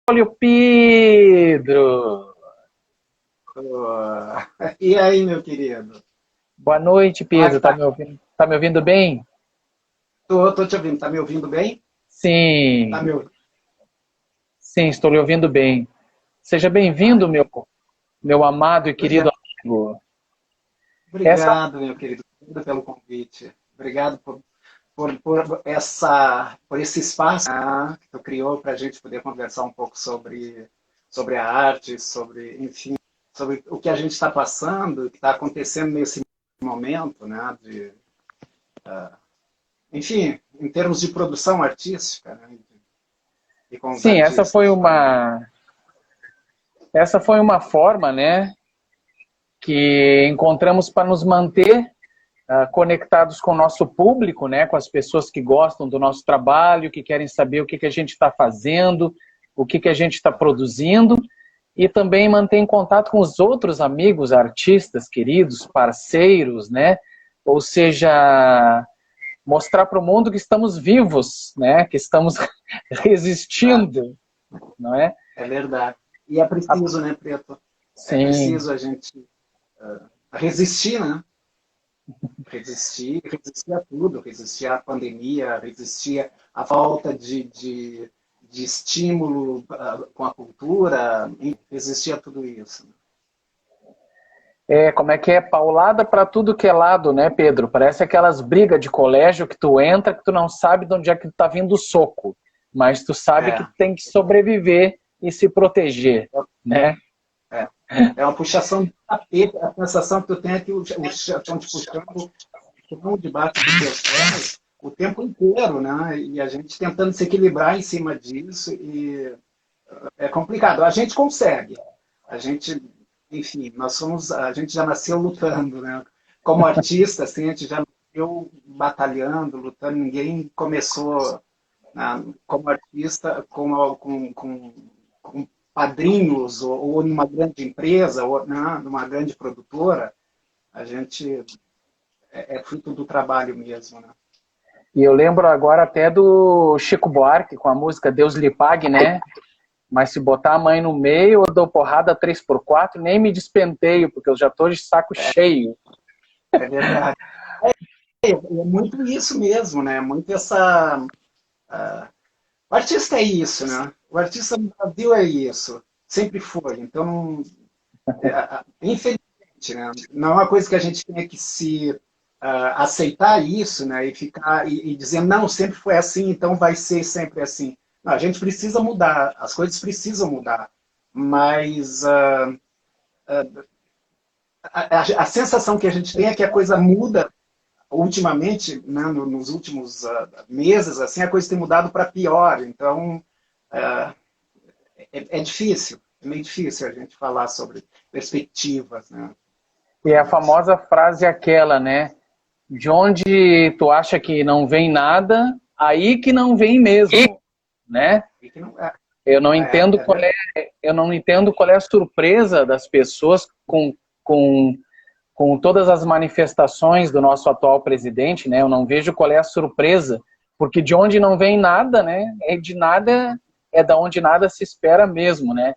Olha o Pedro! Ô, E aí, meu querido? Boa noite, Como é que Pedro. Tá tá? me ouvindo? Tá me ouvindo bem? Tô te ouvindo. Tá me ouvindo bem? Tá Sim, me ouvindo? sim, estou lhe ouvindo bem. Seja Ah, bem-vindo, então, meu amado e querido obrigado, amigo. Essa, obrigado, meu querido. Obrigado pelo convite. Obrigado por esse espaço, que tu criou para a gente poder conversar um pouco sobre a arte, enfim, sobre o que a gente está passando, o que está acontecendo nesse momento, né? Enfim, em termos de produção artística, né? E com os sim, artistas. essa foi uma forma, né, que encontramos para nos manter conectados com o nosso público, né, com as pessoas que gostam do nosso trabalho, que querem saber o que que a gente está fazendo, o que que a gente está produzindo, e também manter em contato com os outros amigos, artistas, queridos, parceiros, né? Ou seja, mostrar para o mundo que estamos vivos, né? Que estamos resistindo, não é? É verdade. E é preciso, né, Preto? É Sim, preciso a gente resistir, né? Resistir a tudo, resistir à pandemia, resistir à falta de estímulo com a cultura, resistir a tudo isso. como é que é? Paulada para tudo que é lado, né, Pedro? Parece aquelas brigas de colégio que tu entra, que tu não sabe de onde é que tá vindo o soco, mas tu sabe que É, tem que sobreviver e se proteger, né? é, é uma puxação de tapete, a sensação que tu tem é que estão te puxando estão debaixo dos teus pés o tempo inteiro, né? E a gente tentando se equilibrar em cima disso e é complicado. A gente consegue. A gente, enfim, a gente já nasceu lutando, né? Como artista, assim, a gente já nasceu batalhando, lutando. Ninguém começou como artista com padrinhos ou numa grande empresa ou numa grande produtora. A gente é fruto do trabalho mesmo, né? E eu lembro agora até do Chico Buarque com a música Deus lhe pague, né? Mas se botar a mãe no meio, eu dou porrada 3x4, nem me despenteio, porque eu já tô de saco cheio. É verdade. É muito isso mesmo, né? Muito essa. O artista é isso, né? O artista no Brasil é isso. Sempre foi. Então, infelizmente, né? Não é uma coisa que a gente tenha que se aceitar isso, né? E ficar e dizer, não, sempre foi assim, então vai ser sempre assim. Não, a gente precisa mudar, as coisas precisam mudar. Mas a sensação que a gente tem é que a coisa muda ultimamente, né, nos últimos meses, assim, a coisa tem mudado para pior. Então, é difícil, é meio difícil a gente falar sobre perspectivas, né, E com a isso. famosa frase é aquela, né? De onde tu acha que não vem nada, aí que não vem mesmo, né? E que não Eu não entendo é verdade. eu não entendo qual é a surpresa das pessoas com, com todas as manifestações do nosso atual presidente, né? Eu não vejo qual é a surpresa, porque de onde não vem nada, né? É de nada, é da onde nada se espera mesmo, né?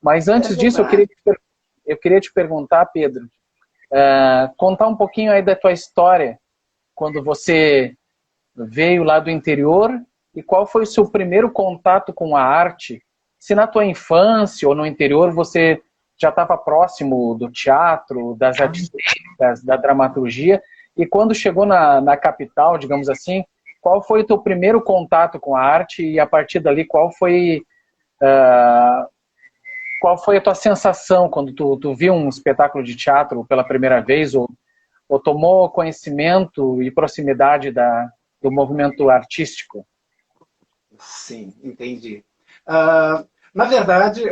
Mas É antes disso, verdade. eu queria te perguntar, Pedro, contar um pouquinho aí da tua história, quando você veio lá do interior e qual foi o seu primeiro contato com a arte? Se na tua infância ou no interior você já estava próximo do teatro, das artes cênicas, da dramaturgia, e quando chegou na capital, digamos assim, qual foi o teu primeiro contato com a arte e a partir dali qual foi a tua sensação quando tu viu um espetáculo de teatro pela primeira vez ou tomou conhecimento e proximidade do movimento artístico? Sim, entendi. Na verdade,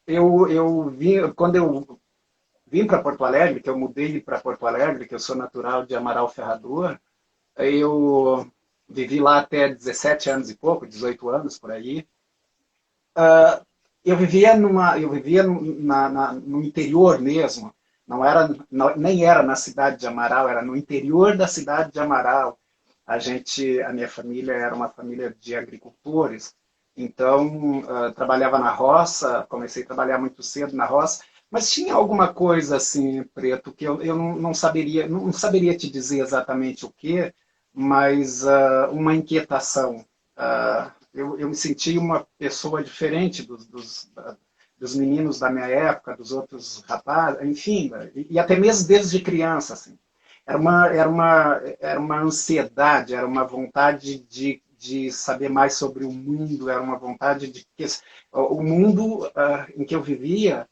eu vim, quando eu vim para Porto Alegre, que eu mudei para Porto Alegre, que eu sou natural de Amaral Ferrador, eu vivi lá até 17 anos e pouco, 18 anos por aí. Eu vivia no interior mesmo. Não era, nem era na cidade de Amaral, era no interior da cidade de Amaral. A minha família era uma família de agricultores Então, trabalhava na roça, comecei a trabalhar muito cedo na roça, mas tinha alguma coisa assim, Preto, que eu não saberia te dizer exatamente o que, mas uma inquietação. Eu me senti uma pessoa diferente dos meninos da minha época, dos outros rapazes, enfim, e até mesmo desde criança, assim. Era uma ansiedade, era uma vontade de saber mais sobre o mundo, era uma vontade de que o mundo em que eu vivia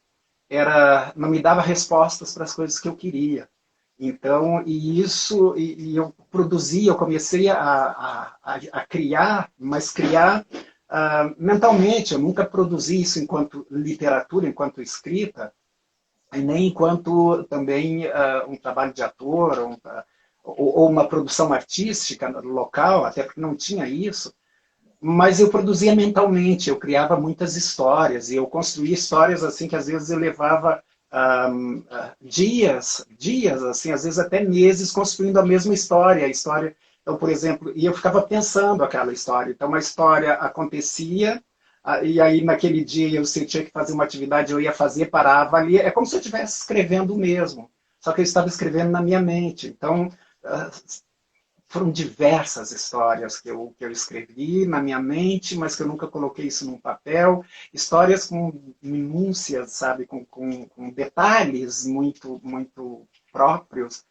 não me dava respostas para as coisas que eu queria. Então, e eu produzia, eu comecei a criar, mas criar mentalmente. Eu nunca produzi isso enquanto literatura, enquanto escrita, e nem enquanto também um trabalho de ator, ou uma produção artística local, até porque não tinha isso, mas eu produzia mentalmente, eu criava muitas histórias, e eu construía histórias assim que às vezes eu levava dias, assim, às vezes até meses construindo a mesma história, então, por exemplo, e eu ficava pensando aquela história, então a história acontecia, e aí naquele dia eu sentia que fazer uma atividade, eu ia fazer, parava ali, é como se eu estivesse escrevendo mesmo, só que eu estava escrevendo na minha mente, então foram diversas histórias que eu escrevi na minha mente, mas que eu nunca coloquei isso num papel. Histórias com minúcias, sabe, com detalhes muito, muito próprios.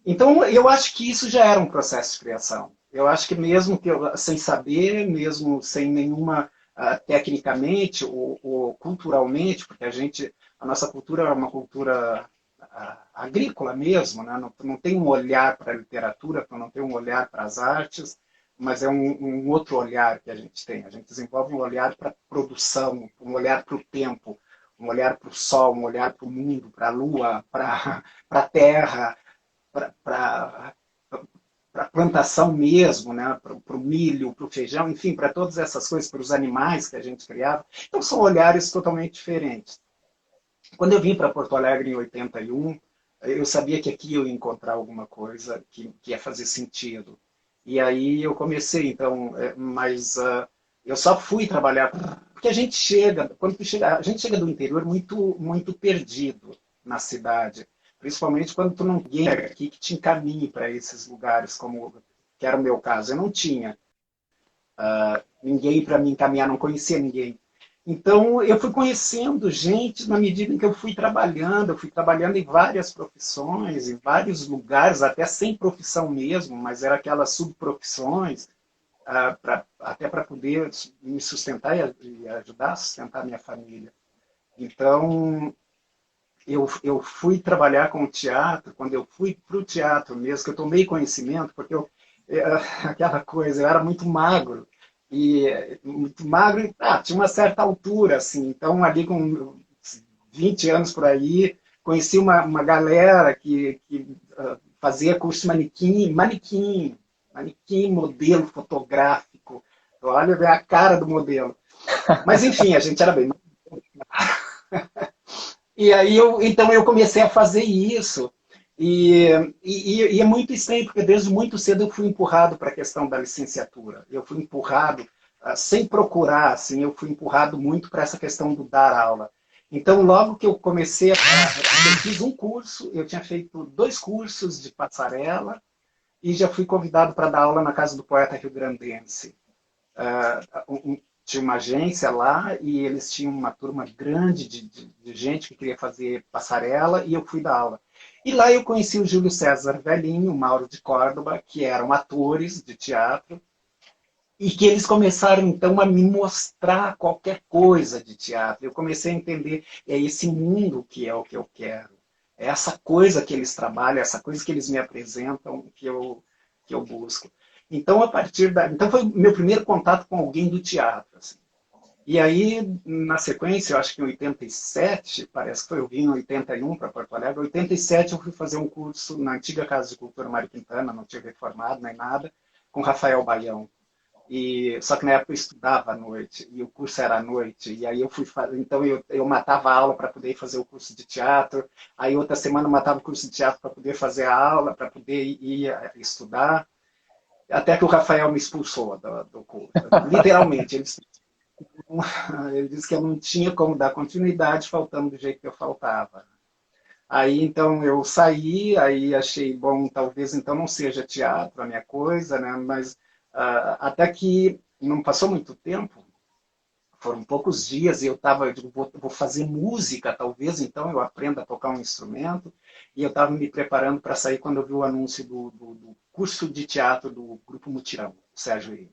Então, eu acho que isso já era um processo de criação. Eu acho que mesmo que sem saber, mesmo sem nenhuma, tecnicamente ou culturalmente, porque a nossa cultura é uma cultura agrícola mesmo, né? Não tem um olhar para a literatura, não tem um olhar para as artes, mas é um outro olhar que a gente tem. A gente desenvolve um olhar para a produção, um olhar para o tempo, um olhar para o sol, um olhar para o mundo, para a lua, para a terra, para a plantação mesmo, né? Para o milho, para o feijão, enfim, para todas essas coisas, para os animais que a gente criava. Então, são olhares totalmente diferentes. Quando eu vim para Porto Alegre em 81, eu sabia que aqui eu ia encontrar alguma coisa que ia fazer sentido. E aí eu comecei, então, mas eu só fui trabalhar, porque a gente chega do interior muito, muito perdido na cidade, principalmente quando tu não tem aqui que te encaminhe para esses lugares, como que era o meu caso. Eu não tinha ninguém para me encaminhar, não conhecia ninguém. Então, eu fui conhecendo gente na medida em que eu fui trabalhando em várias profissões, em vários lugares, até sem profissão mesmo, mas era aquelas subprofissões, até para poder me sustentar e ajudar a sustentar a minha família. Então, eu fui trabalhar com o teatro, quando eu fui para o teatro mesmo, que eu tomei conhecimento, porque aquela coisa, eu era muito magro e tinha uma certa altura, assim, então ali com 20 anos por aí, conheci uma galera que fazia curso de manequim, modelo fotográfico, olha a cara do modelo. Mas enfim, a gente era bem. E aí então eu comecei a fazer isso. E é muito estranho, porque desde muito cedo eu fui empurrado para a questão da licenciatura. Eu fui empurrado, sem procurar, assim, eu fui empurrado muito para essa questão do dar aula. Então, logo que eu comecei, eu fiz um curso, eu tinha feito 2 cursos de passarela e já fui convidado para dar aula na Casa do Poeta Rio-Grandense. Tinha uma agência lá e eles tinham uma turma grande de gente que queria fazer passarela e eu fui dar aula. E lá eu conheci o Júlio César Velhinho, o Mauro de Córdoba, que eram atores de teatro, e que eles começaram então a me mostrar qualquer coisa de teatro. Eu comecei a entender, é esse mundo que é o que eu quero. É essa coisa que eles trabalham, essa coisa que eles me apresentam que eu busco. Então, então foi o meu primeiro contato com alguém do teatro. Assim. E aí, na sequência, eu acho que em 87, parece que foi, eu vim em 81 para Porto Alegre, em 87 eu fui fazer um curso na antiga Casa de Cultura Mário Quintana, não tinha reformado nem nada, com Rafael Baião. Só que na época eu estudava à noite, e o curso era à noite, e aí eu fui fazer, então eu matava a aula para poder fazer o curso de teatro, aí outra semana eu matava o curso de teatro para poder fazer a aula, para poder ir estudar. Até que o Rafael me expulsou do curso. Literalmente, ele disse que eu não tinha como dar continuidade faltando do jeito que eu faltava. Aí, então, eu saí, aí achei, bom, talvez então não seja teatro a minha coisa, né? Mas até que não passou muito tempo, foram poucos dias, e eu estava, vou fazer música, talvez então eu aprenda a tocar um instrumento, e eu estava me preparando para sair quando eu vi o anúncio do curso de teatro do Grupo Mutirão, Sérgio Ilha.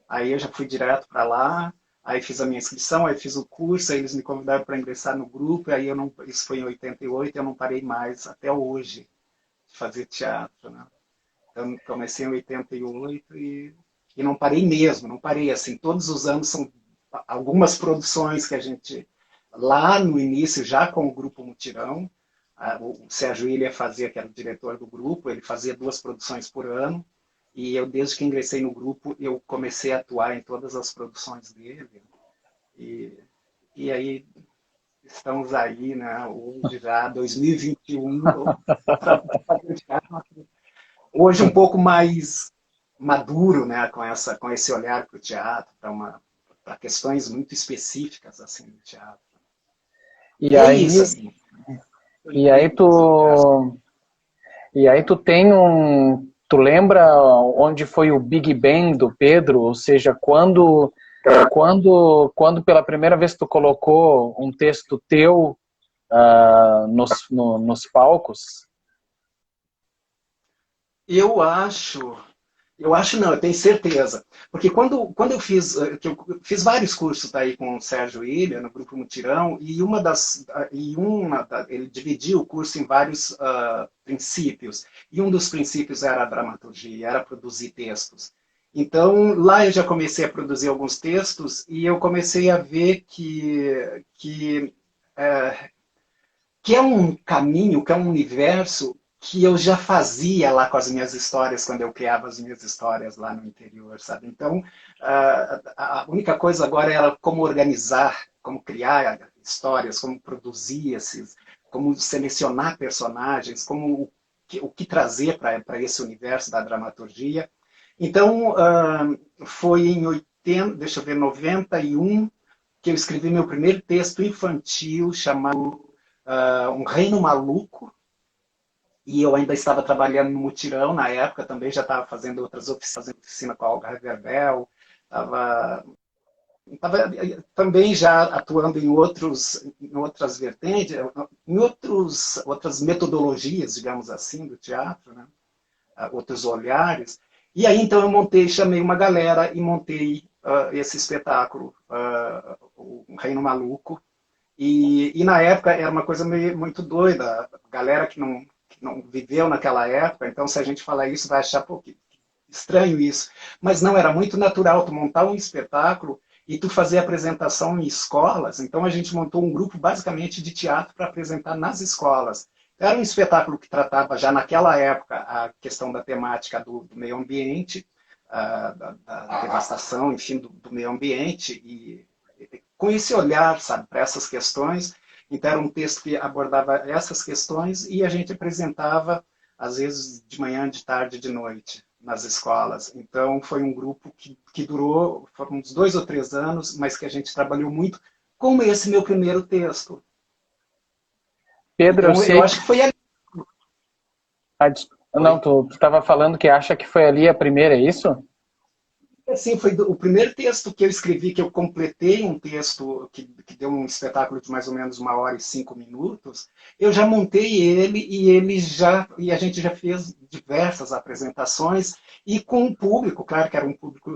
Aí eu já fui direto para lá, aí fiz a minha inscrição, aí fiz o curso, aí eles me convidaram para ingressar no grupo, e aí eu não, isso foi em 88, eu não parei mais até hoje de fazer teatro, né? Então comecei em 88 e não parei mesmo, não parei assim, todos os anos são algumas produções que a gente, lá no início, já com o Grupo Mutirão, o Sérgio Ilha fazia, que era o diretor do grupo, ele fazia 2 produções por ano, e eu, desde que ingressei no grupo, eu comecei a atuar em todas as produções dele. E aí, estamos aí, né, hoje já, 2021, para fazer teatro. Hoje um pouco mais maduro, né, com esse olhar para o teatro, para questões muito específicas assim do teatro. E é aí, isso, assim. e aí tu tem tu lembra onde foi o Big Bang do Pedro? Ou seja, quando pela primeira vez tu colocou um texto teu nos palcos? Eu acho não, eu tenho certeza. Porque quando eu fiz, que eu fiz vários cursos daí com o Sérgio Ilha, no Grupo Mutirão, ele dividia o curso em vários princípios. E um dos princípios era a dramaturgia, era produzir textos. Então, lá eu já comecei a produzir alguns textos e eu comecei a ver que é um caminho, que é um universo que eu já fazia lá com as minhas histórias, quando eu criava as minhas histórias lá no interior, sabe? Então, a única coisa agora era como organizar, como criar histórias, como produzir como selecionar personagens, o que trazer para esse universo da dramaturgia. Então, foi em 91, que eu escrevi meu primeiro texto infantil chamado Um Reino Maluco, e eu ainda estava trabalhando no Mutirão na época, também já estava fazendo outras oficinas com a Olga Reverbel, estava também já atuando em outras vertentes, em outras metodologias, digamos assim, do teatro, né? Outros olhares. E aí então eu chamei uma galera e montei esse espetáculo, O Reino Maluco. E na época era uma coisa muito doida, galera que não viveu naquela época, então se a gente falar isso vai achar, pô, que estranho isso. Mas não, era muito natural tu montar um espetáculo e tu fazer apresentação em escolas. Então a gente montou um grupo basicamente de teatro para apresentar nas escolas. Era um espetáculo que tratava já naquela época a questão da temática do meio ambiente, da devastação, enfim, do meio ambiente, e com esse olhar, sabe, para essas questões. Então era um texto que abordava essas questões e a gente apresentava, às vezes, de manhã, de tarde, de noite, nas escolas. Então foi um grupo que durou, foram uns 2 ou 3 anos, mas que a gente trabalhou muito com esse meu primeiro texto. Pedro, então, eu acho que foi ali. Não, tu estava falando que acha que foi ali a primeira, é isso? Assim, foi o primeiro texto que eu escrevi, que eu completei um texto que deu um espetáculo de mais ou menos 1 hora e 5 minutos. Eu já montei ele e a gente já fez diversas apresentações e com um público, claro que era um público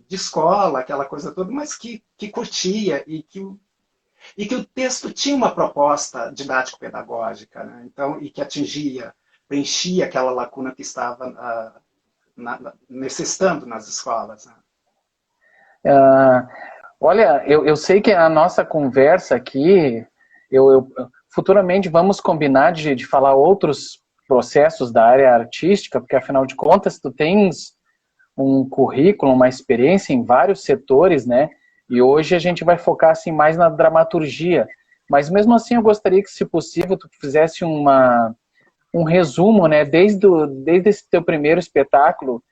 de escola, aquela coisa toda, mas que curtia e que o texto tinha uma proposta didático-pedagógica, né? Então, e que preenchia aquela lacuna que estava necessitando nas escolas. Né? Olha, eu sei que a nossa conversa aqui, futuramente vamos combinar de falar outros processos da área artística, porque afinal de contas tu tens um currículo, uma experiência em vários setores, né? E hoje a gente vai focar assim mais na dramaturgia. Mas mesmo assim eu gostaria que, se possível, tu fizesse um resumo, né? Desde esse teu primeiro espetáculo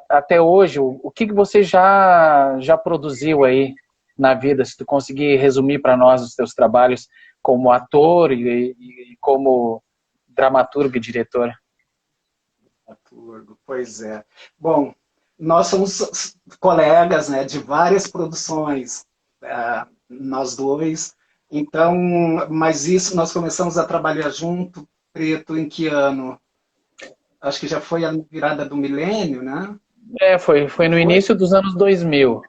até hoje, o que você já produziu aí na vida, se tu conseguir resumir para nós os teus trabalhos como ator e como dramaturgo e diretor. Dramaturgo, pois é. Bom, nós somos colegas, né, de várias produções, nós dois. Então, mas isso nós começamos a trabalhar junto, Preto, em que ano? Acho que já foi a virada do milênio, né? Foi no início dos anos 2000.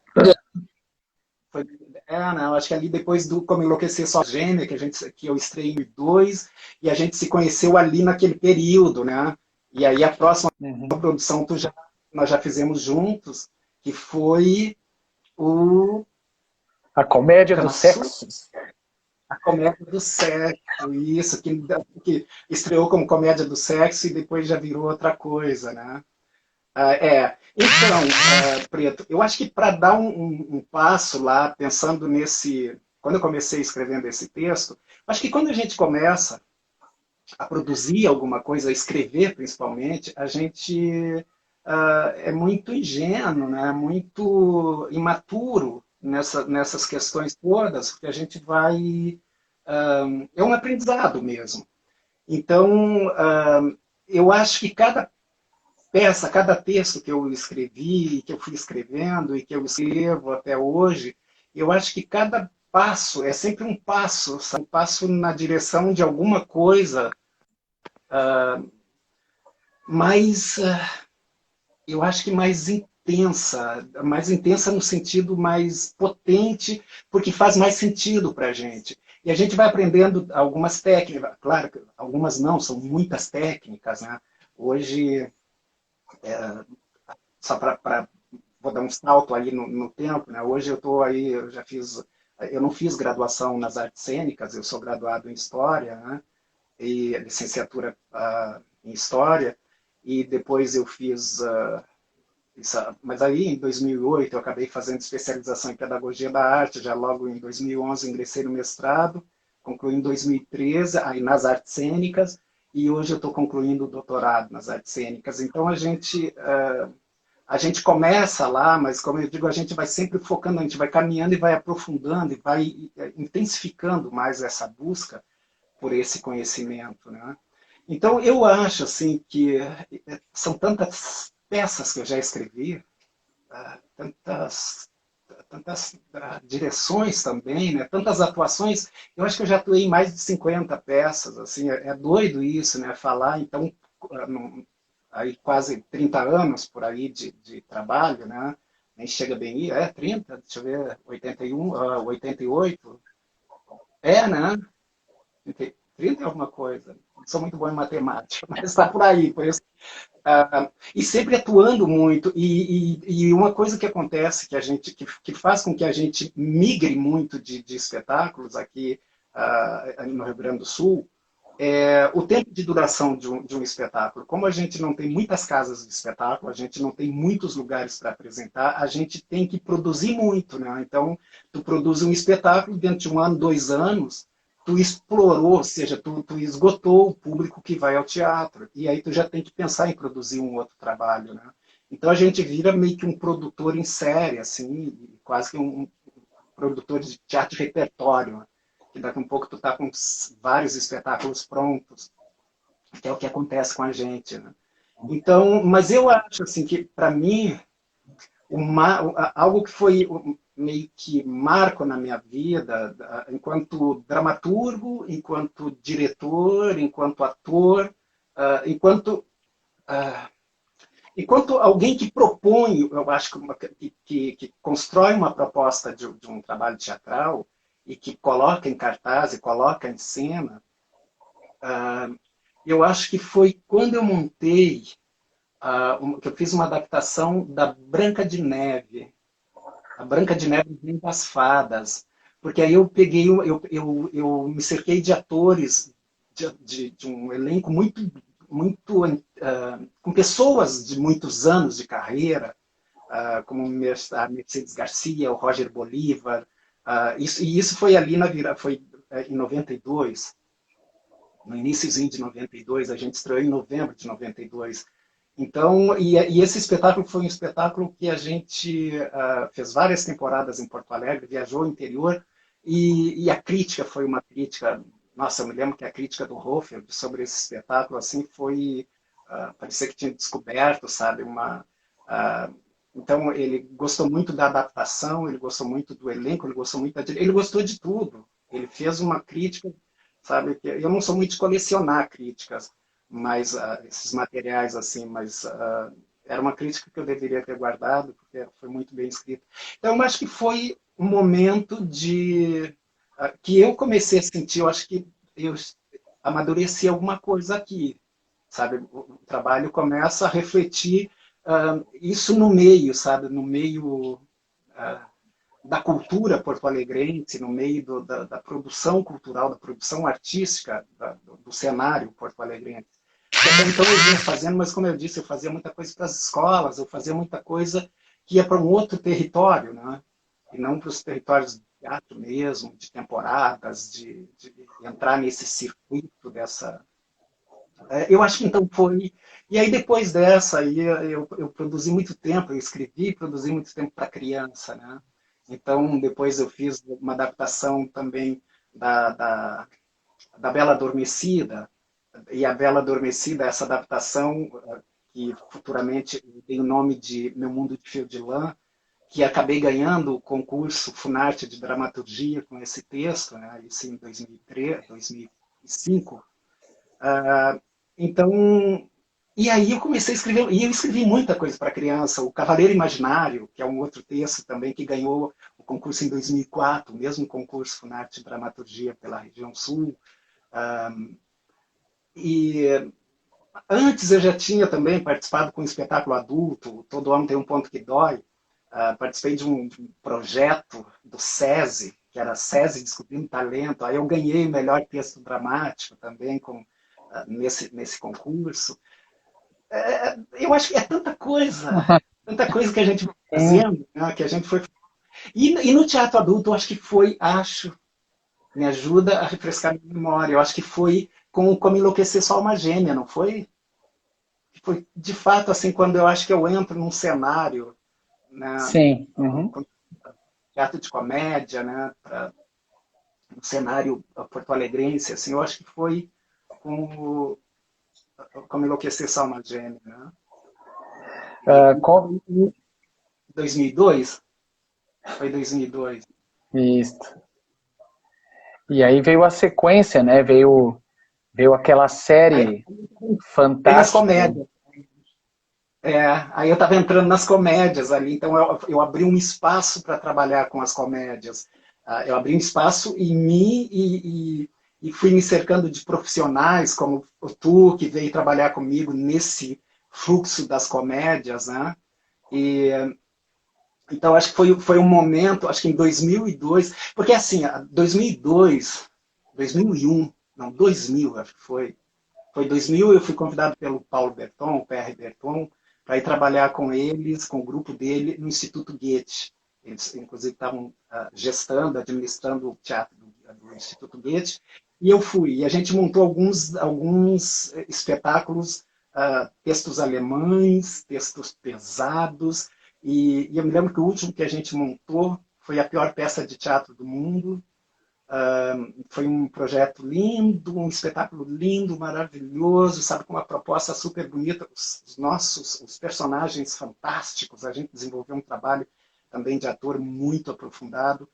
Foi, não, acho que ali depois do Como Enlouquecer Só Gêmea, que eu estreiei em 2002, e a gente se conheceu ali naquele período, né? E aí a próxima produção nós já fizemos juntos, que foi A Comédia dos Sexos. A Comédia do Sexo, isso, que estreou como Comédia do Sexo e depois já virou outra coisa, né? Então, Preto, eu acho que para dar um passo lá, pensando nesse... Quando eu comecei escrevendo esse texto, acho que quando a gente começa a produzir alguma coisa, a escrever principalmente, a gente é muito ingênuo, né? Muito imaturo nessas questões todas, porque a gente vai... é um aprendizado mesmo. Então, eu acho que cada texto que eu escrevi, que eu fui escrevendo e que eu escrevo até hoje, eu acho que cada passo é sempre um passo na direção de alguma coisa, mais, eu acho que mais intensa no sentido mais potente, porque faz mais sentido para a gente. E a gente vai aprendendo algumas técnicas, claro que algumas não, são muitas técnicas, né? Hoje, só para vou dar um salto aí no tempo, né? Hoje eu não fiz graduação nas artes cênicas, eu sou graduado em História, né? E licenciatura em História, e depois eu fiz, mas aí em 2008 eu acabei fazendo especialização em Pedagogia da Arte, já logo em 2011 ingressei no mestrado, concluí em 2013, aí nas artes cênicas, e hoje eu estou concluindo o doutorado nas artes cênicas. Então a gente começa lá, mas como eu digo, a gente vai sempre focando, a gente vai caminhando e vai aprofundando e vai intensificando mais essa busca por esse conhecimento, né? Então eu acho assim que são tantas peças que eu já escrevi, tantas direções também, né? Tantas atuações. Eu acho que eu já atuei em mais de 50 peças, assim, é doido isso, né? Falar, então, aí quase 30 anos por aí de trabalho, né? Nem chega bem aí, 30, deixa eu ver, 81, 88, né? 30 é alguma coisa. Não sou muito bom em matemática, mas está por aí. Por isso, e sempre atuando muito. E uma coisa que acontece, que faz com que a gente migre muito de espetáculos aqui no Rio Grande do Sul, o tempo de duração de um espetáculo. Como a gente não tem muitas casas de espetáculo, a gente não tem muitos lugares para apresentar, a gente tem que produzir muito, né? Então, tu produz um espetáculo dentro de 1 ano, 2 anos, tu explorou, ou seja, tu esgotou o público que vai ao teatro. E aí tu já tem que pensar em produzir um outro trabalho, né? Então a gente vira meio que um produtor em série, assim, quase que um produtor de teatro de repertório, né? Que daqui a um pouco tu tá com vários espetáculos prontos, que é o que acontece com a gente, né? Então, mas eu acho assim que para mim algo que foi meio que marco na minha vida, enquanto dramaturgo, enquanto diretor, enquanto ator, enquanto alguém que propõe, eu acho que constrói uma proposta de um trabalho teatral e que coloca em cartaz e coloca em cena, eu acho que foi quando eu montei, que eu fiz uma adaptação da Branca de Neve, a Branca de Neve das Fadas, porque aí eu peguei, eu me cerquei de atores de um elenco muito com pessoas de muitos anos de carreira, como a Mercedes Garcia, o Roger Bolívar, e isso foi ali foi em 92, no iníciozinho de 92, a gente estreou em novembro de 92. Então, e esse espetáculo foi um espetáculo que a gente fez várias temporadas em Porto Alegre, viajou o interior, e a crítica foi uma crítica, nossa, eu me lembro que a crítica do Hofer sobre esse espetáculo, assim, foi, parecia que tinha descoberto, sabe, então, ele gostou muito da adaptação, ele gostou muito do elenco, ele gostou muito ele gostou de tudo. Ele fez uma crítica, sabe, que eu não sou muito de colecionar críticas, mas esses materiais assim, mas era uma crítica que eu deveria ter guardado, porque foi muito bem escrito. Então, eu acho que foi um momento de que eu comecei a sentir, eu acho que eu amadureci alguma coisa aqui, sabe? O trabalho começa a refletir isso no meio, sabe? No meio da cultura porto-alegrense, no meio da produção cultural, da produção artística do cenário porto-alegrense. Então eu vinha fazendo, mas como eu disse, eu fazia muita coisa para as escolas, eu fazia muita coisa que ia para um outro território, né? E não para os territórios de teatro mesmo, de temporadas, de entrar nesse circuito dessa. Eu acho que então foi. E aí depois dessa, aí eu produzi muito tempo, eu escrevi e produzi muito tempo para criança, né? Então depois eu fiz uma adaptação também da Bela Adormecida, e a Bela Adormecida, essa adaptação que futuramente tem o nome de Meu Mundo de Fio de Lã, que acabei ganhando o concurso Funarte de Dramaturgia com esse texto, né? Isso em 2003, 2005. Então, e aí eu comecei a escrever, e eu escrevi muita coisa para criança, o Cavaleiro Imaginário, que é um outro texto também que ganhou o concurso em 2004, o mesmo concurso Funarte de Dramaturgia pela região sul. E antes eu já tinha também participado com um espetáculo adulto, Todo Homem Tem um Ponto que Dói. Participei de um projeto do SESI, que era SESI Descobrindo Talento. Aí eu ganhei o melhor texto dramático também nesse concurso. Eu acho que é tanta coisa que a gente foi fazendo, né, que a gente foi. E no teatro adulto, eu acho que foi, me ajuda a refrescar a minha memória. Eu acho que foi com Como Enlouquecer Sua Alma Gêmea, não foi? Foi de fato assim quando eu acho que eu entro num cenário, né, Sim. Uhum. teatro de comédia, né, um cenário porto-alegrense, assim, eu acho que foi com Como Enlouquecer Sua Alma Gêmea, né? Uh, E com... 2002, foi 2002. Isso. E aí veio a sequência, né? Veio aquela Aí série tem as fantástica. comédias. Aí eu estava entrando nas comédias ali, então eu abri um espaço para trabalhar com as comédias. Eu abri um espaço em mim e fui me cercando de profissionais como tu, que veio trabalhar comigo nesse fluxo das comédias, né? E, então, acho que foi um momento, acho que em 2002, porque assim, 2002, 2001, não, 2000, acho que foi 2000, eu fui convidado pelo Paulo Berton, o PR Berton, para ir trabalhar com eles, com o grupo dele, no Instituto Goethe. Eles, inclusive, estavam gestando, administrando o teatro do Instituto Goethe. E eu fui. E a gente montou alguns espetáculos, textos alemães, textos pesados. E eu me lembro que o último que a gente montou foi a pior peça de teatro do mundo, foi um projeto lindo, um espetáculo lindo, maravilhoso, sabe, com uma proposta super bonita, os personagens fantásticos, a gente desenvolveu um trabalho também de ator muito aprofundado.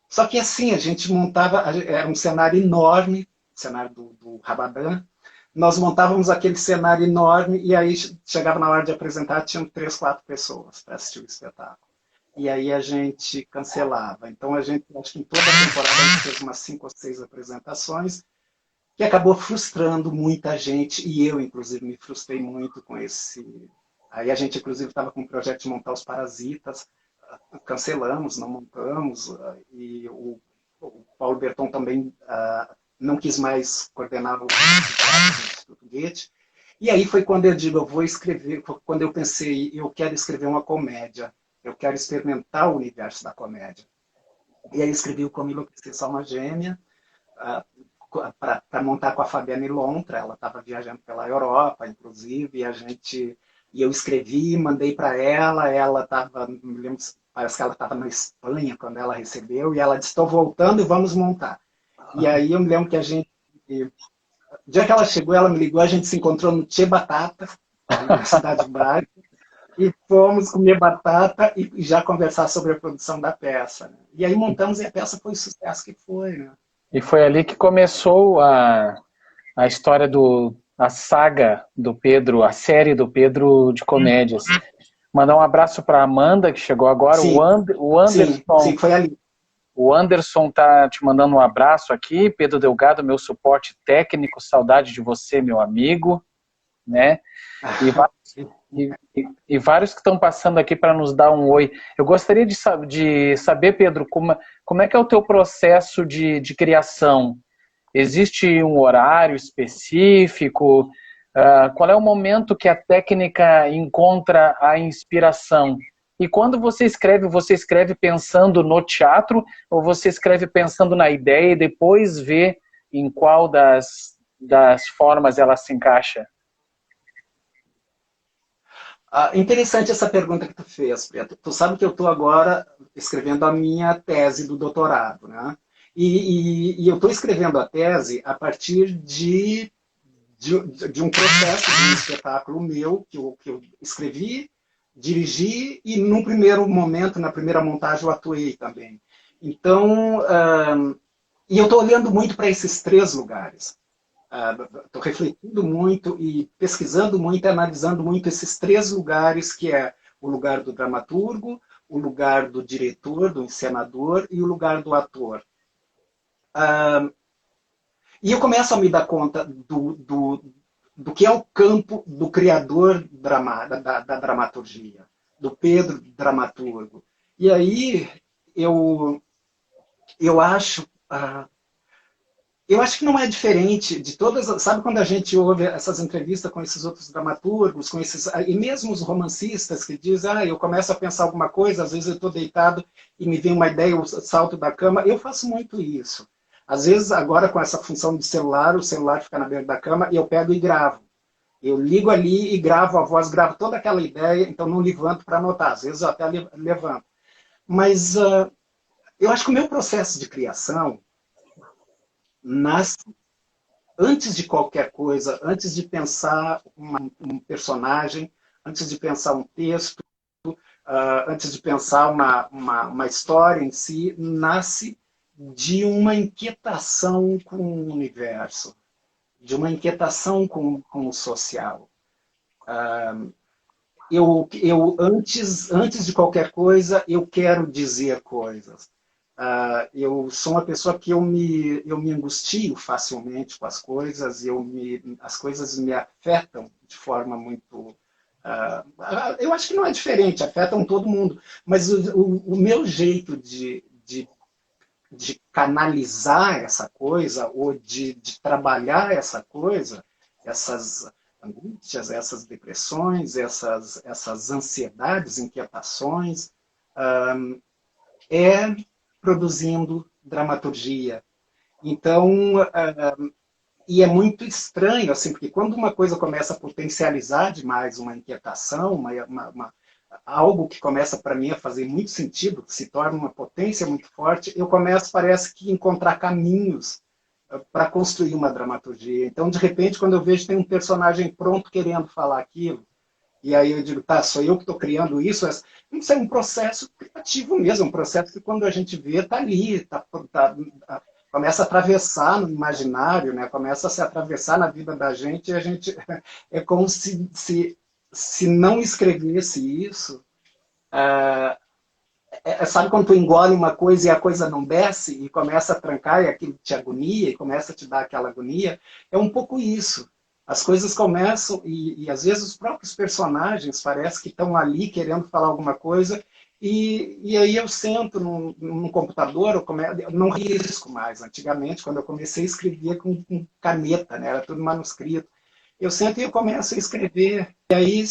Só que assim, a gente montava, era um cenário enorme, cenário do Rabadan, nós montávamos aquele cenário enorme e aí chegava na hora de apresentar, tinham 3, 4 pessoas para assistir o espetáculo. E aí a gente cancelava. Então a gente, acho que em toda a temporada a gente fez umas 5 ou 6 apresentações, que acabou frustrando muita gente, e eu, inclusive, me frustrei muito com esse. Aí a gente, inclusive, estava com um projeto de montar os Parasitas, cancelamos, não montamos, e o Paulo Berton também não quis mais coordenar o Instituto Goethe. E aí foi quando eu digo, eu vou escrever, quando eu pensei, eu quero escrever uma comédia, eu quero experimentar o universo da comédia. E aí escrevi o Como Enlouquecer Sua Alma Gêmea, para montar com a Fabiane Lontra, ela estava viajando pela Europa, inclusive, e a gente E eu escrevi, mandei para ela estava, me lembro, parece que ela estava na Espanha quando ela recebeu, e ela disse, estou voltando e vamos montar. E aí eu me lembro que a gente, o dia que ela chegou, ela me ligou, a gente se encontrou no Tchê Batata, ali na Cidade Baixa, e fomos comer batata e já conversar sobre a produção da peça. Né? E aí montamos e a peça foi o sucesso que foi. Né? E foi ali que começou a história a saga do Pedro, a série do Pedro de comédias. Mandar um abraço para Amanda, que chegou agora, Sim, o Anderson. sim, foi ali. O Anderson tá te mandando um abraço aqui, Pedro Delgado, meu suporte técnico, saudade de você, meu amigo, né? E vários que estão passando aqui para nos dar um oi. Eu gostaria de saber, Pedro, como é que é o teu processo de criação? Existe um horário específico? Qual é o momento que a técnica encontra a inspiração? E quando você escreve pensando no teatro ou você escreve pensando na ideia e depois vê em qual das formas ela se encaixa? Interessante essa pergunta que tu fez, Preto. Tu sabe que eu estou agora escrevendo a minha tese do doutorado, né? E eu estou escrevendo a tese a partir de um processo de um espetáculo meu que eu escrevi, dirigi e, num primeiro momento, na primeira montagem, eu atuei também. Então, e eu estou olhando muito para esses três lugares. Estou refletindo muito e pesquisando muito e analisando muito esses três lugares, que é o lugar do dramaturgo, o lugar do diretor, do encenador e o lugar do ator. E eu começo a me dar conta do que é o campo do criador da dramaturgia, do Pedro dramaturgo. E aí eu acho eu acho que não é diferente de todas. Sabe quando a gente ouve essas entrevistas com esses outros dramaturgos, com esses e mesmo os romancistas que dizem, eu começo a pensar alguma coisa, às vezes eu estou deitado e me vem uma ideia, eu salto da cama. Eu faço muito isso. Às vezes agora com essa função de celular, o celular fica na beira da cama e eu pego e gravo. Eu ligo ali e gravo a voz, gravo toda aquela ideia, então não levanto para anotar. Às vezes eu até levanto. Mas eu acho que o meu processo de criação nasce antes de qualquer coisa, antes de pensar um personagem, antes de pensar um texto, antes de pensar uma história em si, nasce de uma inquietação com o universo, de uma inquietação com o social. Antes de qualquer coisa, eu quero dizer coisas. Eu sou uma pessoa que eu me angustio facilmente com as coisas, as coisas me afetam de forma muito... eu acho que não é diferente, afetam todo mundo, mas o meu jeito de canalizar essa coisa, ou de trabalhar essa coisa, essas angústias, essas depressões, essas ansiedades, inquietações, é produzindo dramaturgia. Então, e é muito estranho, assim, porque quando uma coisa começa a potencializar demais uma inquietação, algo que começa para mim a fazer muito sentido, que se torna uma potência muito forte, eu começo, parece que, encontrar caminhos para construir uma dramaturgia. Então, de repente, quando eu vejo que tem um personagem pronto querendo falar aquilo, e aí eu digo, tá, sou eu que estou criando isso. Isso é um processo criativo mesmo, um processo que quando a gente vê, está ali, começa a atravessar no imaginário, né? Começa a se atravessar na vida da gente, e a gente é como se não escrevesse isso. Sabe quando tu engole uma coisa e a coisa não desce e começa a trancar e aquilo te agonia e começa a te dar aquela agonia? É um pouco isso. As coisas começam e às vezes os próprios personagens parece que estão ali querendo falar alguma coisa e aí eu sento num computador, eu não risco mais. Antigamente, quando eu comecei, escrevia com caneta, né? Era tudo manuscrito. Eu sento e eu começo a escrever. E aí,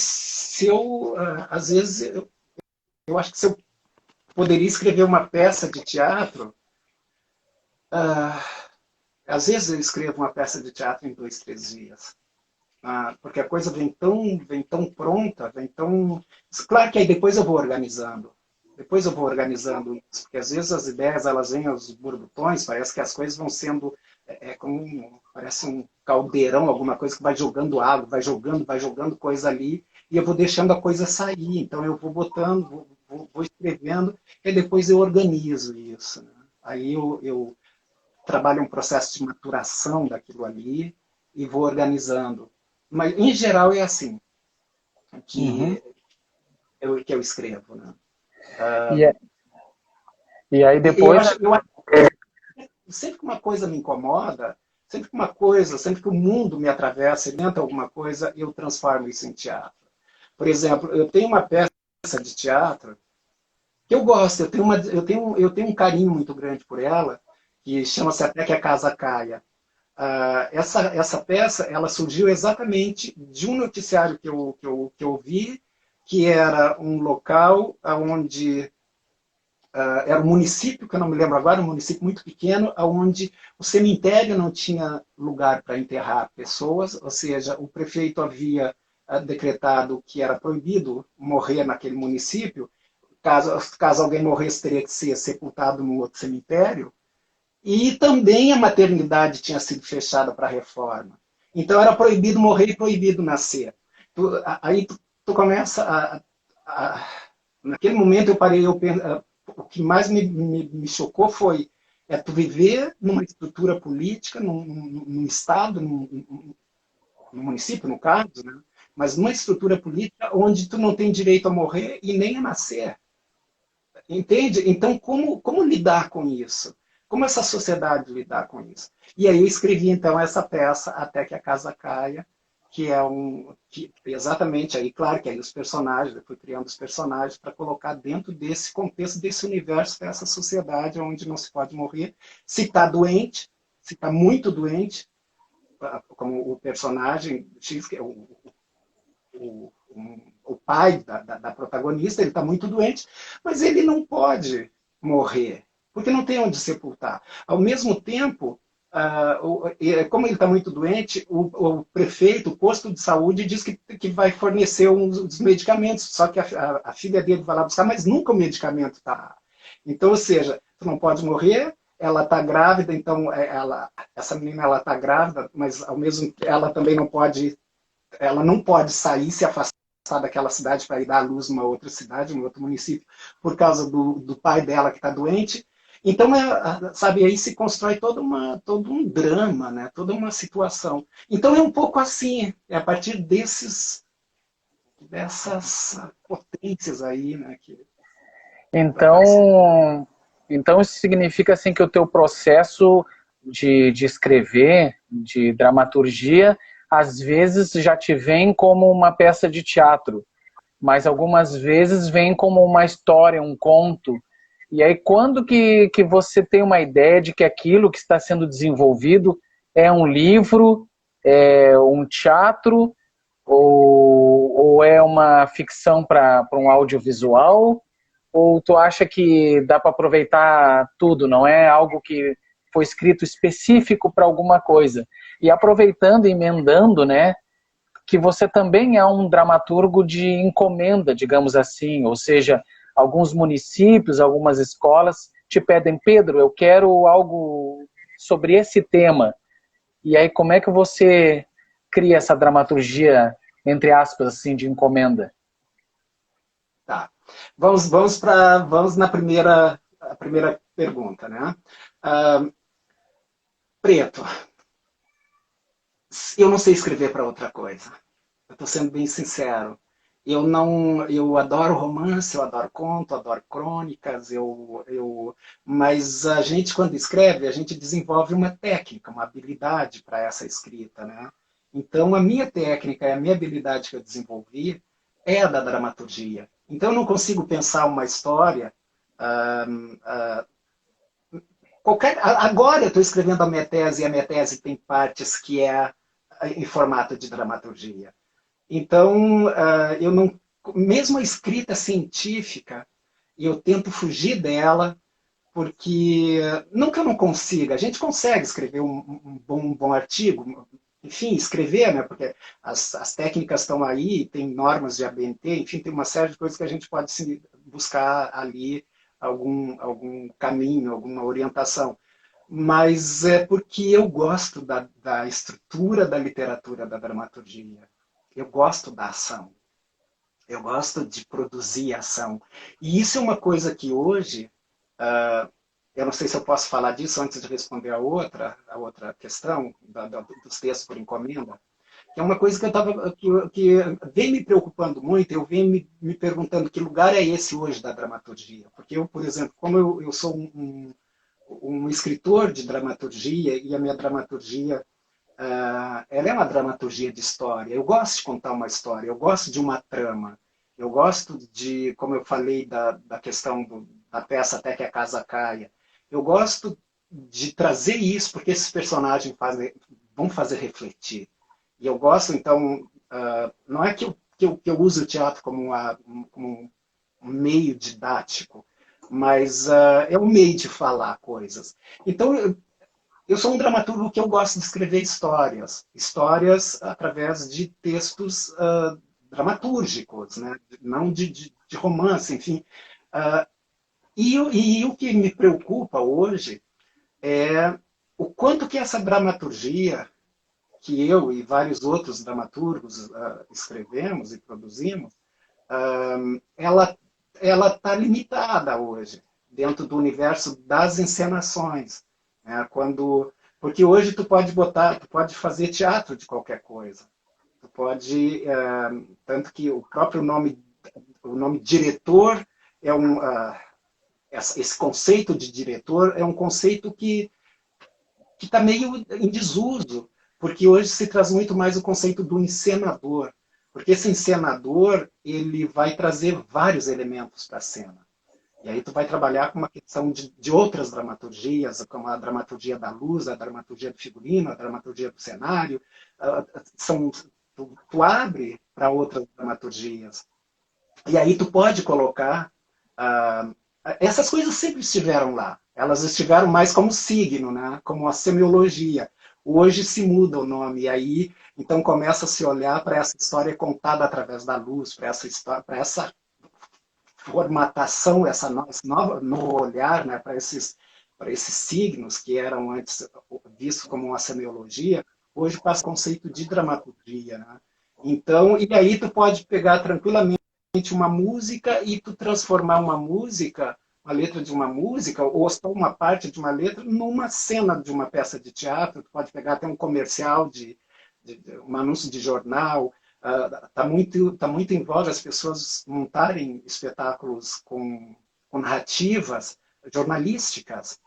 às vezes, eu acho que se eu poderia escrever uma peça de teatro, às vezes eu escrevo uma peça de teatro em 2, 3 dias. porque a coisa vem tão pronta, vem tão... Claro que aí depois eu vou organizando. Depois eu vou organizando isso, porque às vezes as ideias elas vêm aos borbotões, parece que as coisas vão sendo como parece um caldeirão, alguma coisa que vai jogando água, vai jogando coisa ali, e eu vou deixando a coisa sair. Então eu vou botando, vou escrevendo, e depois eu organizo isso, né? Aí eu trabalho um processo de maturação daquilo ali e vou organizando. Mas, em geral, é assim Uhum. que eu escrevo, né? E, e aí Eu depois, acho, sempre que uma coisa me incomoda, sempre que o mundo me atravessa e tenta alguma coisa, eu transformo isso em teatro. Por exemplo, eu tenho uma peça de teatro que eu gosto, eu tenho um carinho muito grande por ela, que chama-se Até que a Casa Caia. Essa peça ela surgiu exatamente de um noticiário que eu vi, que era um local onde era um município, que eu não me lembro agora, um município muito pequeno, onde o cemitério não tinha lugar para enterrar pessoas, ou seja, o prefeito havia decretado que era proibido morrer naquele município, caso alguém morresse teria que ser sepultado num outro cemitério, e também a maternidade tinha sido fechada para reforma. Então era proibido morrer e proibido nascer. Aí tu começa naquele momento eu parei, o que mais me chocou foi tu viver numa estrutura política, num estado, num município, no caso, né? Mas numa estrutura política onde tu não tem direito a morrer e nem a nascer. Entende? Então, como lidar com isso? Como essa sociedade lidar com isso? E aí eu escrevi, então, essa peça, Até que a Casa Caia, que é exatamente aí, claro que aí os personagens, eu fui criando os personagens para colocar dentro desse contexto, desse universo, dessa sociedade onde não se pode morrer. Se está doente, se está muito doente, como o personagem X, que é o pai da protagonista, ele está muito doente, mas ele não pode morrer, porque não tem onde sepultar. Ao mesmo tempo, como ele está muito doente, o prefeito, o posto de saúde, diz que vai fornecer os medicamentos, só que a filha dele vai lá buscar, mas nunca o medicamento está. Então, ou seja, tu não pode morrer, ela está grávida, então essa menina ela está grávida, mas ao mesmo ela também não pode sair, se afastar daquela cidade para ir dar à luz numa outra cidade, num outro município, por causa do pai dela que está doente. Então, sabe, aí se constrói todo um drama, né? Toda uma situação. Então é um pouco assim, é a partir dessas potências aí, né? Que vai se... então isso significa assim que o teu processo de escrever, de dramaturgia, às vezes já te vem como uma peça de teatro, mas algumas vezes vem como uma história, um conto. E aí quando que você tem uma ideia de que aquilo que está sendo desenvolvido é um livro, é um teatro, ou é uma ficção para um audiovisual? Ou tu acha que dá para aproveitar tudo, não é algo que foi escrito específico para alguma coisa? E aproveitando, emendando, né, que você também é um dramaturgo de encomenda, digamos assim, ou seja, alguns municípios, algumas escolas te pedem: Pedro, eu quero algo sobre esse tema. E aí como é que você cria essa dramaturgia, entre aspas, assim, de encomenda? Tá. Vamos na primeira pergunta, né? Preto, eu não sei escrever para outra coisa. Eu estou sendo bem sincero. Eu adoro romance, eu adoro conto, eu adoro crônicas, mas a gente, quando escreve, a gente desenvolve uma técnica, uma habilidade para essa escrita, né? Então, a minha técnica e a minha habilidade que eu desenvolvi é a da dramaturgia. Então, eu não consigo pensar uma história. Agora eu estou escrevendo a minha tese, e a minha tese tem partes que é em formato de dramaturgia. Então, eu não, mesmo a escrita científica, eu tento fugir dela, porque não que eu não consiga, a gente consegue escrever um bom artigo, enfim, escrever, né? Porque as técnicas estão aí, tem normas de ABNT, enfim, tem uma série de coisas que a gente pode buscar ali algum caminho, alguma orientação. Mas é porque eu gosto da estrutura da literatura, da dramaturgia. Eu gosto da ação. Eu gosto de produzir ação. E isso é uma coisa que hoje, eu não sei se eu posso falar disso antes de responder a outra questão dos textos por encomenda, que é uma coisa que que vem me preocupando muito, eu venho me perguntando que lugar é esse hoje da dramaturgia. Porque eu, por exemplo, como eu sou um escritor de dramaturgia, e a minha dramaturgia ela é uma dramaturgia de história. Eu gosto de contar uma história, eu gosto de uma trama, eu gosto de, como eu falei, da questão da peça Até que a Casa Caia. Eu gosto de trazer isso, porque esses personagens vão fazer refletir. E eu gosto, então, não é que eu use o teatro como um meio didático, mas é um meio de falar coisas. Então, eu sou um dramaturgo que eu gosto de escrever histórias. Histórias através de textos dramatúrgicos, né? Não de romance, enfim. Uh, e o que me preocupa hoje é o quanto que essa dramaturgia, que eu e vários outros dramaturgos escrevemos e produzimos, ela está limitada hoje, dentro do universo das encenações. Né? Porque hoje tu pode fazer teatro de qualquer coisa. Tu pode, tanto que o nome diretor é esse conceito de diretor é um conceito que está meio em desuso, porque hoje se traz muito mais o conceito do encenador, porque esse encenador ele vai trazer vários elementos para a cena. E aí tu vai trabalhar com uma questão de outras dramaturgias, como a dramaturgia da luz, a dramaturgia do figurino, a dramaturgia do cenário. Tu abre para outras dramaturgias. E aí tu pode colocar... essas coisas sempre estiveram lá. Elas estiveram mais como signo, né? Como a semiologia. Hoje se muda o nome, e aí então começa a se olhar para essa história contada através da luz, para essa formatação, esse novo olhar, né, para esses signos que eram antes vistos como uma semiologia, hoje passa o conceito de dramaturgia. Né? Então, e aí tu pode pegar tranquilamente uma música e tu transformar uma música, uma letra de uma música, ou só uma parte de uma letra, numa cena de uma peça de teatro. Tu pode pegar até um comercial um anúncio de jornal. Tá muito em voga as pessoas montarem espetáculos com narrativas jornalísticas,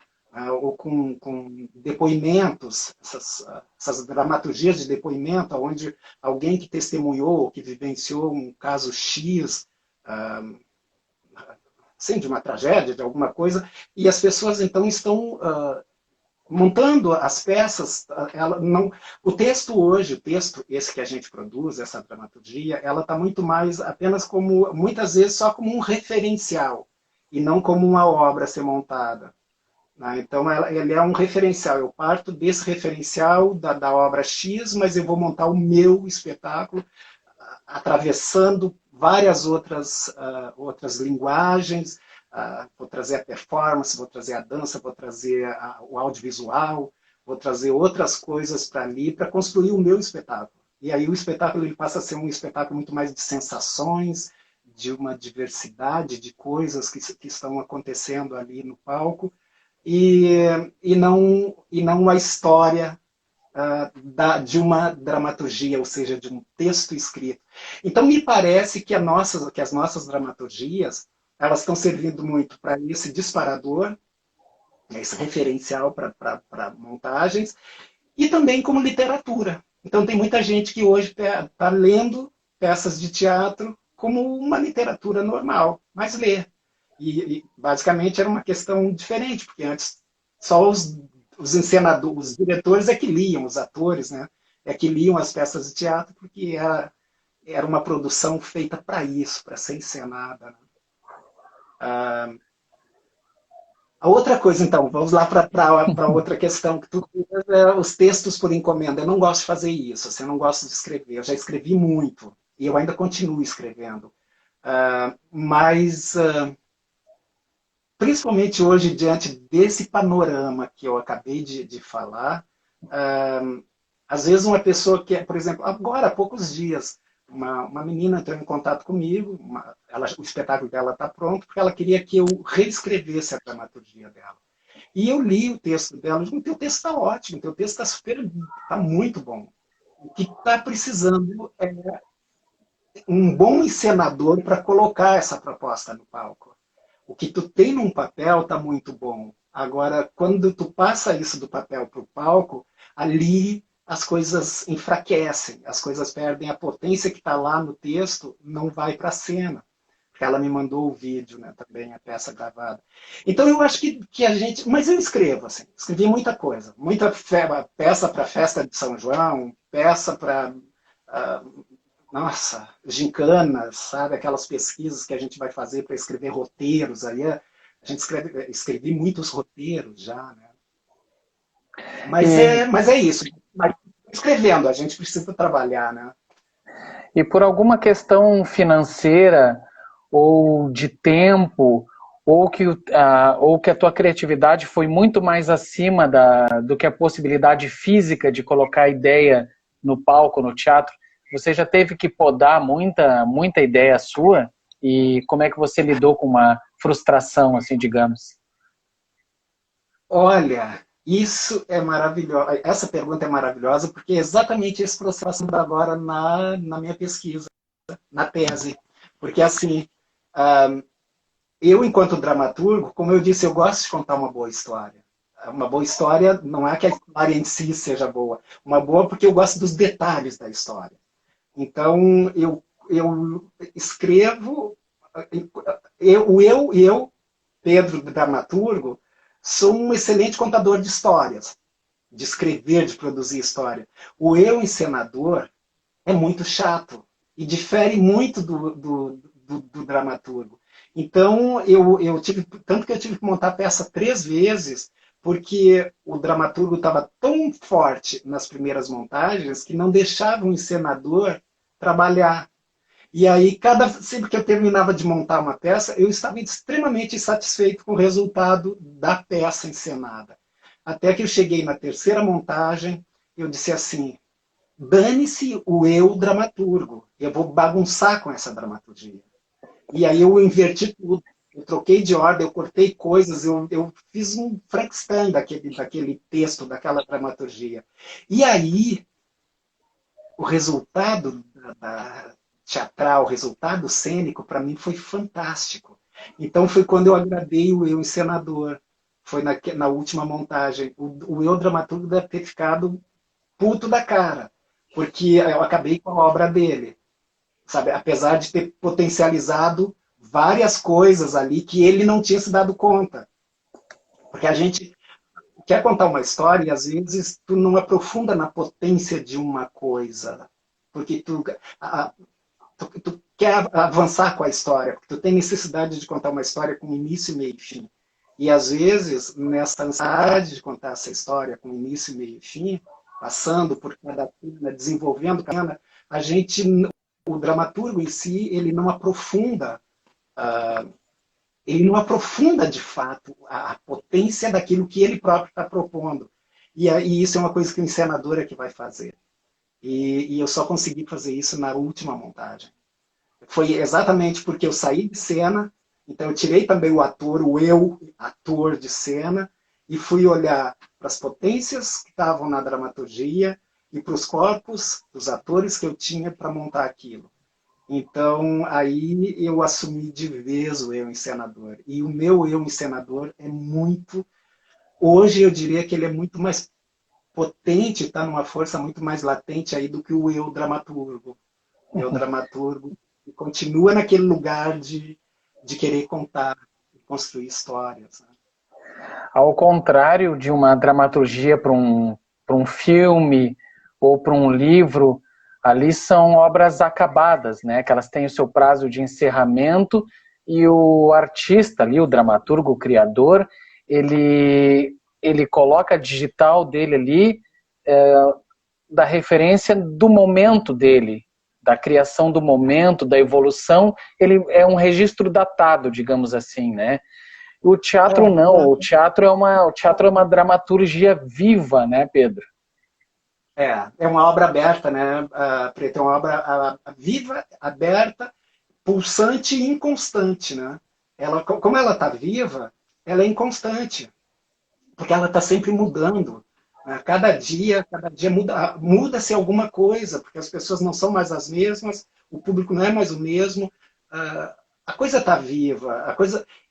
ou com depoimentos, essas dramaturgias de depoimento, onde alguém que testemunhou, que vivenciou um caso X, assim, de uma tragédia, de alguma coisa, e as pessoas então estão montando as peças. O texto hoje, o texto esse que a gente produz, essa dramaturgia, ela está muito mais apenas muitas vezes só como um referencial, e não como uma obra a ser montada. Né? Então, ele é um referencial. Eu parto desse referencial da obra X, mas eu vou montar o meu espetáculo atravessando várias outras linguagens. Vou trazer a performance, vou trazer a dança, vou trazer o audiovisual, vou trazer outras coisas para ali, para construir o meu espetáculo. E aí o espetáculo ele passa a ser um espetáculo muito mais de sensações, de uma diversidade de coisas que estão acontecendo ali no palco, e não uma história de uma dramaturgia, ou seja, de um texto escrito. Então, me parece que as nossas dramaturgias elas estão servindo muito para esse disparador, esse referencial para montagens, e também como literatura. Então, tem muita gente que hoje está lendo peças de teatro como uma literatura normal, mas lê. E basicamente era uma questão diferente, porque antes só os encenadores, os diretores é que liam, os atores, né? É que liam as peças de teatro, porque era uma produção feita para isso, para ser encenada. Né? A outra coisa, então, vamos lá para outra questão que tu os textos por encomenda. Eu não gosto de fazer isso, assim, eu não gosto de escrever. Eu já escrevi muito e eu ainda continuo escrevendo. Mas, principalmente hoje, diante desse panorama que eu acabei de falar, às vezes uma pessoa que, por exemplo, agora há poucos dias, uma menina entrou em contato comigo, o espetáculo dela está pronto, porque ela queria que eu reescrevesse a dramaturgia dela. E eu li o texto dela, e o teu texto está ótimo, o teu texto está muito bom. O que está precisando é um bom encenador para colocar essa proposta no palco. O que tu tem num papel está muito bom. Agora, quando tu passa isso do papel para o palco, ali as coisas enfraquecem, as coisas perdem a potência que está lá no texto, não vai para a cena. Porque ela me mandou o vídeo, né, também, a peça gravada. Então, eu acho que a gente... Mas eu escrevo, assim, escrevi muita coisa. Muita peça para a festa de São João, peça para... nossa, gincanas, sabe? Aquelas pesquisas que a gente vai fazer para escrever roteiros. Aí a gente escrevi muitos roteiros já, né? Mas é isso. Mas escrevendo, a gente precisa trabalhar, né? E por alguma questão financeira ou de tempo, ou que a tua criatividade foi muito mais acima do que a possibilidade física de colocar a ideia no palco, no teatro, você já teve que podar muita ideia sua? E como é que você lidou com uma frustração, assim, digamos? Olha, isso é maravilhoso. Essa pergunta é maravilhosa porque é exatamente esse processo agora na minha pesquisa, na tese. Porque, assim, eu, enquanto dramaturgo, como eu disse, eu gosto de contar uma boa história. Uma boa história não é que a história em si seja boa. Uma boa porque eu gosto dos detalhes da história. Então, eu escrevo... Eu, Pedro, dramaturgo, sou um excelente contador de histórias, de escrever, de produzir história. O eu, encenador, é muito chato e difere muito do dramaturgo. Então, tanto que eu tive que montar a peça 3 vezes, porque o dramaturgo estava tão forte nas primeiras montagens que não deixava o encenador trabalhar. E aí, sempre que eu terminava de montar uma peça, eu estava extremamente satisfeito com o resultado da peça encenada. Até que eu cheguei na 3ª montagem, eu disse assim, dane-se o eu dramaturgo, eu vou bagunçar com essa dramaturgia. E aí eu inverti tudo, eu troquei de ordem, eu cortei coisas, eu fiz um Frankenstein daquele texto, daquela dramaturgia. E aí, o resultado teatral, o resultado cênico, para mim foi fantástico. Então foi quando eu agradei o eu encenador. Foi na última montagem. O eu dramaturgo deve ter ficado puto da cara, porque eu acabei com a obra dele. Sabe? Apesar de ter potencializado várias coisas ali que ele não tinha se dado conta. Porque a gente quer contar uma história e às vezes tu não aprofunda na potência de uma coisa. Porque tu quer avançar com a história, porque tu tem necessidade de contar uma história com início, meio e fim. E às vezes, nessa ansiedade de contar essa história com início, meio e fim, passando por cada cena, desenvolvendo cada cena, o dramaturgo em si, ele não aprofunda de fato a potência daquilo que ele próprio está propondo. E isso é uma coisa que o encenador é que vai fazer. E eu só consegui fazer isso na última montagem. Foi exatamente porque eu saí de cena, então eu tirei também o ator, o eu, ator de cena, e fui olhar para as potências que estavam na dramaturgia e para os corpos dos atores que eu tinha para montar aquilo. Então, aí eu assumi de vez o eu encenador. E o meu eu encenador é muito... Hoje eu diria que ele é muito mais potente, está numa força muito mais latente aí do que o eu dramaturgo. O eu dramaturgo continua naquele lugar de querer contar, de construir histórias. Né? Ao contrário de uma dramaturgia para um filme ou para um livro, ali são obras acabadas, né? Que elas têm o seu prazo de encerramento e o artista ali, o dramaturgo, o criador, ele coloca a digital dele ali, da referência do momento dele, da criação do momento, da evolução. Ele é um registro datado, digamos assim, né? O teatro não, o teatro é uma dramaturgia viva, né, Pedro? É uma obra aberta, né, Preto? É uma obra viva, aberta, pulsante e inconstante, né? Como ela está viva, ela é inconstante, porque ela está sempre mudando. Né? Cada dia muda-se alguma coisa, porque as pessoas não são mais as mesmas, o público não é mais o mesmo, a coisa está viva,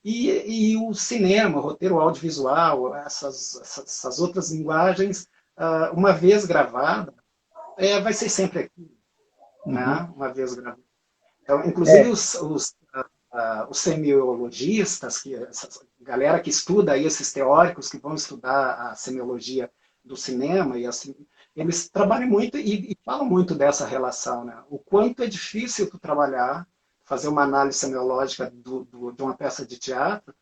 e o cinema, o roteiro audiovisual, essas outras linguagens, uma vez gravada, vai ser sempre aqui, né? Uma vez gravada. Então, inclusive os semiologistas, essa galera que estuda aí, esses teóricos que vão estudar a semiologia do cinema, e assim, eles trabalham muito e falam muito dessa relação, né? O quanto é difícil tu trabalhar, fazer uma análise semiológica de uma peça de teatro,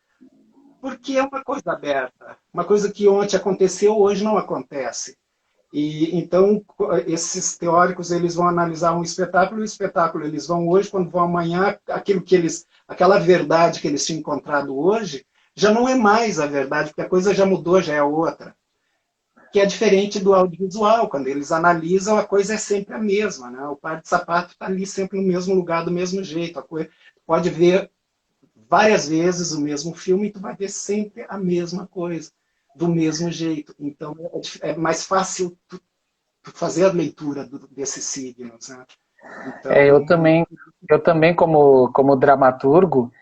porque é uma coisa aberta, uma coisa que ontem aconteceu, hoje não acontece. E então esses teóricos eles vão analisar um espetáculo, e o espetáculo eles vão hoje, quando vão amanhã, aquela verdade que eles tinham encontrado hoje já não é mais a verdade, porque a coisa já mudou, já é outra. Que é diferente do audiovisual, quando eles analisam, a coisa é sempre a mesma, né? O par de sapato está ali sempre no mesmo lugar, do mesmo jeito. Pode ver várias vezes o mesmo filme e tu vai ver sempre a mesma coisa, do mesmo jeito. Então é mais fácil tu fazer a leitura desses signos, né? Eu Então, também como dramaturgo,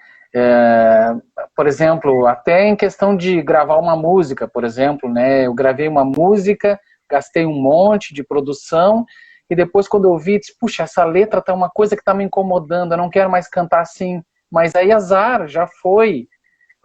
por exemplo, até em questão de gravar uma música, por exemplo, né? Eu gravei uma música, gastei um monte de produção, e depois quando eu vi, disse, puxa, essa letra tá uma coisa que tá me incomodando, eu não quero mais cantar assim. Mas aí azar, já foi.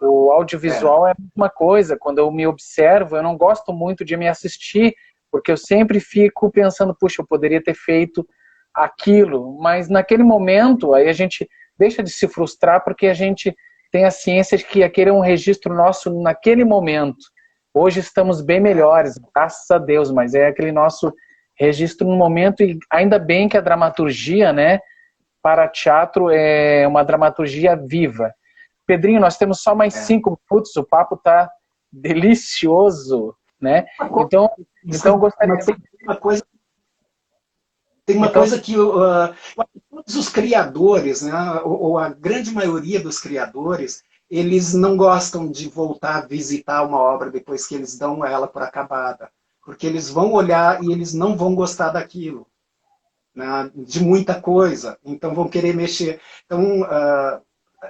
O audiovisual é a mesma coisa. Quando eu me observo, eu não gosto muito de me assistir, porque eu sempre fico pensando, puxa, eu poderia ter feito aquilo. Mas naquele momento, aí a gente deixa de se frustrar, porque a gente tem a ciência de que aquele é um registro nosso naquele momento. Hoje estamos bem melhores, graças a Deus, mas é aquele nosso registro no momento, e ainda bem que a dramaturgia, né, para teatro é uma dramaturgia viva. Pedrinho, nós temos só mais 5 minutos, o papo está delicioso, né? Então eu gostaria... Mas tem uma coisa que todos os criadores, né, ou a grande maioria dos criadores, eles não gostam de voltar a visitar uma obra depois que eles dão ela por acabada. Porque eles vão olhar e eles não vão gostar daquilo, né, de muita coisa. Então vão querer mexer. Então,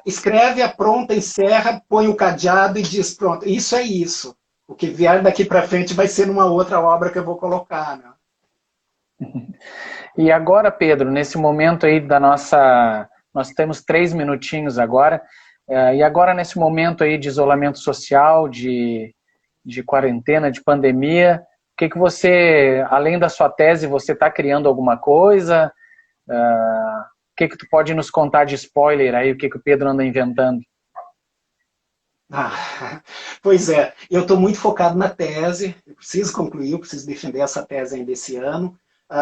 escreve, apronta, encerra, põe o cadeado e diz, pronto, isso é isso. O que vier daqui para frente vai ser numa outra obra que eu vou colocar, né? E agora, Pedro, nesse momento aí da nossa... Nós temos 3 minutinhos agora, e agora nesse momento aí de isolamento social, de quarentena, de pandemia, o que você, além da sua tese, você está criando alguma coisa? O que tu pode nos contar de spoiler aí, o que o Pedro anda inventando? Pois é, eu estou muito focado na tese, eu preciso concluir, eu preciso defender essa tese ainda esse ano,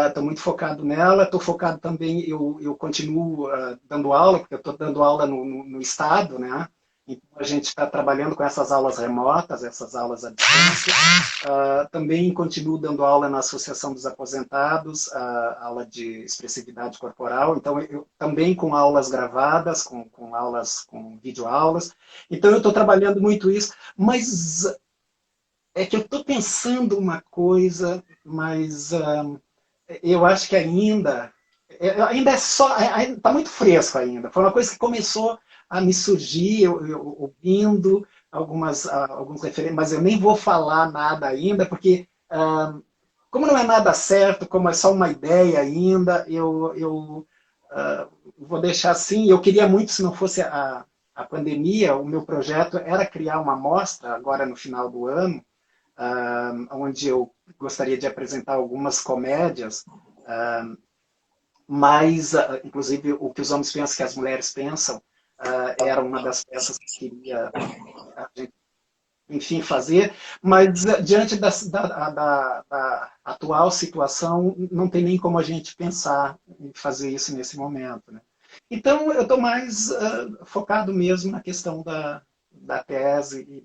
estou muito focado nela, estou focado também, eu continuo dando aula, porque eu estou dando aula no Estado, né? Então a gente está trabalhando com essas aulas remotas, essas aulas à distância. Também continuo dando aula na Associação dos Aposentados, aula de expressividade corporal, então eu também com aulas gravadas, com aulas, com videoaulas. Então eu estou trabalhando muito isso, mas é que eu estou pensando uma coisa, mas eu acho que ainda é só, está muito fresco ainda. Foi uma coisa que começou a me surgir, eu ouvindo alguns referentes, mas eu nem vou falar nada ainda, porque como não é nada certo, como é só uma ideia ainda, eu vou deixar assim. Eu queria muito, se não fosse a pandemia, o meu projeto era criar uma mostra, agora no final do ano, onde eu gostaria de apresentar algumas comédias, mas, inclusive, o que os homens pensam que as mulheres pensam, era uma das peças que queria a gente enfim, fazer, mas diante da atual situação, não tem nem como a gente pensar em fazer isso nesse momento, né? Então, eu estou mais focado mesmo na questão da tese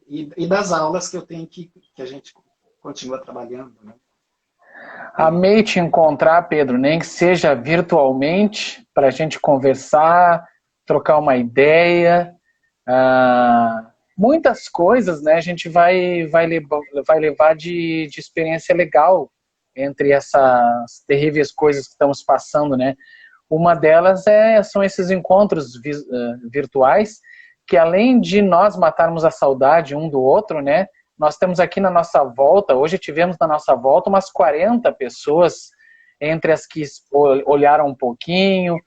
e das aulas que eu tenho que a gente continua trabalhando, né? Amei te encontrar, Pedro, nem que seja virtualmente, para a gente conversar, trocar uma ideia. Muitas coisas, né, a gente vai levar de experiência legal entre essas terríveis coisas que estamos passando, né? Uma delas são esses encontros virtuais, que além de nós matarmos a saudade um do outro, né, nós temos aqui na nossa volta, hoje tivemos na nossa volta umas 40 pessoas, entre as que olharam um pouquinho,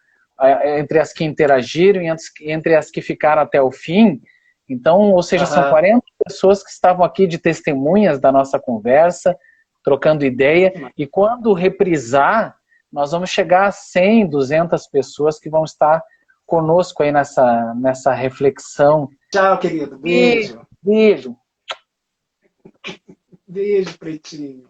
entre as que interagiram e entre as que ficaram até o fim. Então, ou seja, são 40 pessoas que estavam aqui de testemunhas da nossa conversa, trocando ideia, e quando reprisar, nós vamos chegar a 100, 200 pessoas que vão estar conosco aí nessa reflexão. Tchau, querido. Beijo. Beijo. Beijo, pretinho.